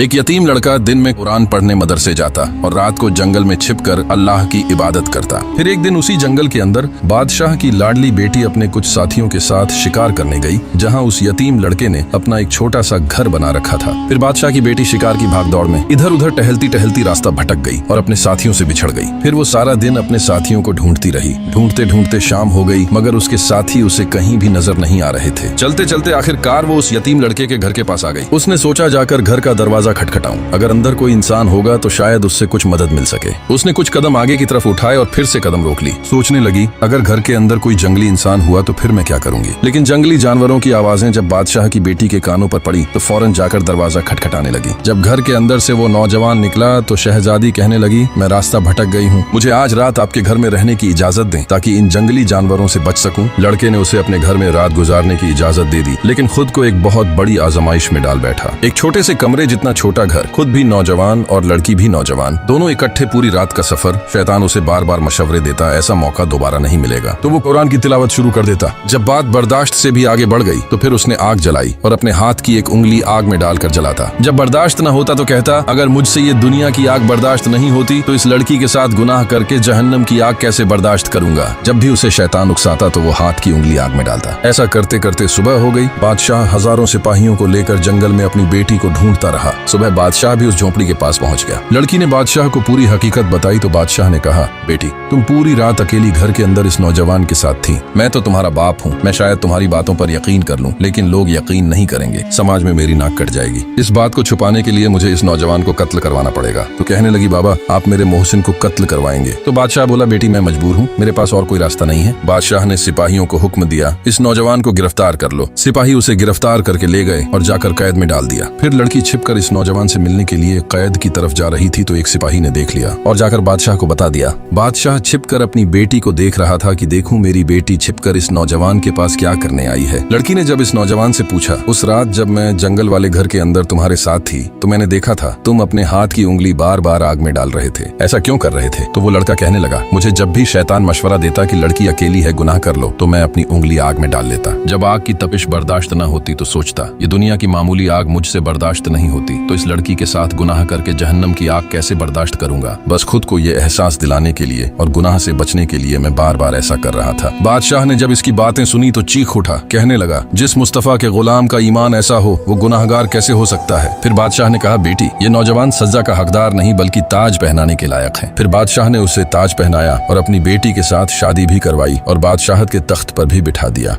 एक यतीम लड़का दिन में कुरान पढ़ने मदरसे जाता और रात को जंगल में छिपकर अल्लाह की इबादत करता। फिर एक दिन उसी जंगल के अंदर बादशाह की लाडली बेटी अपने कुछ साथियों के साथ शिकार करने गई, जहां उस यतीम लड़के ने अपना एक छोटा सा घर बना रखा था। फिर बादशाह की बेटी शिकार की भागदौड़ में इधर उधर टहलती टहलती रास्ता भटक गई और अपने साथियों से बिछड़ गई। फिर वो सारा दिन अपने साथियों को ढूंढती रही। ढूंढते ढूंढते शाम हो गई, मगर उसके साथी उसे कहीं भी नजर नहीं आ रहे थे। चलते चलते आखिरकार वो उस यतीम लड़के के घर के पास आ गई। उसने सोचा जाकर घर का दरवाजा खटखटाऊं, अगर अंदर कोई इंसान होगा तो शायद उससे कुछ मदद मिल सके। उसने कुछ कदम आगे की तरफ उठाए और फिर से कदम रोक ली। सोचने लगी, अगर घर के अंदर कोई जंगली इंसान हुआ तो फिर मैं क्या करूंगी। लेकिन जंगली जानवरों की आवाजें जब बादशाह की बेटी के कानों पर पड़ी तो फौरन जाकर दरवाजा खटखटाने लगी। जब घर के अंदर से वो नौजवान निकला तो शहजादी कहने लगी, मैं रास्ता भटक गई हूँ, मुझे आज रात आपके घर में रहने की इजाजत दें ताकि इन जंगली जानवरों से बच सकूं। लड़के ने उसे अपने घर में रात गुजारने की इजाजत दे दी, लेकिन खुद को एक बहुत बड़ी आजमाइश में डाल बैठा। एक छोटे से कमरे जितना छोटा घर, खुद भी नौजवान और लड़की भी नौजवान, दोनों इकट्ठे पूरी रात का सफर। शैतान उसे बार बार मशवरे देता, ऐसा मौका दोबारा नहीं मिलेगा। तो वो कुरान की तिलावत शुरू कर देता। जब बात बर्दाश्त से भी आगे बढ़ गई तो फिर उसने आग जलाई और अपने हाथ की एक उंगली आग में डालकर जलाता। जब बर्दाश्त न होता तो कहता, अगर मुझसे ये दुनिया की आग बर्दाश्त नहीं होती तो इस लड़की के साथ गुनाह करके जहन्नम की आग कैसे बर्दाश्त करूंगा। जब भी उसे शैतान उकसाता तो वो हाथ की उंगली आग में डालता। ऐसा करते करते सुबह हो गई। बादशाह हजारों सिपाहियों को लेकर जंगल में अपनी बेटी को ढूंढता रहा। सुबह बादशाह भी उस झोंपड़ी के पास पहुंच गया। लड़की ने बादशाह को पूरी हकीकत बताई तो बादशाह ने कहा, बेटी तुम पूरी रात अकेली घर के अंदर इस नौजवान के साथ थी। मैं तो तुम्हारा बाप हूँ, मैं शायद तुम्हारी बातों पर यकीन कर लूं, लेकिन लोग यकीन नहीं करेंगे, समाज में मेरी नाक कट जाएगी। इस बात को छुपाने के लिए मुझे इस नौजवान को कत्ल करवाना पड़ेगा। तो कहने लगी, बाबा आप मेरे मोहसिन को कत्ल करवाएंगे। तो बादशाह बोला, बेटी मैं मजबूर हूँ, मेरे पास और कोई रास्ता नहीं है। बादशाह ने सिपाहियों को हुक्म दिया, इस नौजवान को गिरफ्तार कर लो। सिपाही उसे गिरफ्तार करके ले गए और जाकर कैद में डाल दिया। फिर लड़की छिपकर इस नौजवान से मिलने के लिए कैद की तरफ जा रही थी तो एक सिपाही ने देख लिया और जाकर बादशाह को बता दिया। बादशाह छिपकर अपनी बेटी को देख रहा था कि देखूं मेरी बेटी छिपकर इस नौजवान के पास क्या करने आई है। लड़की ने जब इस नौजवान से पूछा, उस रात जब मैं जंगल वाले घर के अंदर तुम्हारे साथ थी तो मैंने देखा था तुम अपने हाथ की उंगली बार बार आग में डाल रहे थे, ऐसा क्यों कर रहे थे। तो वो लड़का कहने लगा, मुझे जब भी शैतान मशवरा देता कि लड़की अकेली है गुनाह कर लो तो मैं अपनी उंगली आग में डाल लेता। जब आग की तपिश बर्दाश्त न होती तो सोचता ये दुनिया की मामूली आग मुझसे बर्दाश्त नहीं होती तो इस लड़की के साथ गुनाह करके जहन्नम की आग कैसे बर्दाश्त करूंगा। बस खुद को ये एहसास दिलाने के लिए और गुनाह से बचने के लिए मैं बार बार ऐसा कर रहा था। बादशाह ने जब इसकी बातें सुनी तो चीख उठा, कहने लगा, जिस मुस्तफा के गुलाम का ईमान ऐसा हो वो गुनाहगार कैसे हो सकता है। फिर बादशाह ने कहा, बेटी ये नौजवान सजा का हकदार नहीं बल्कि ताज पहनाने के लायक है। फिर बादशाह ने उसे ताज पहनाया और अपनी बेटी के साथ शादी भी करवाई और बादशाहत के तख्त पर भी बिठा दिया।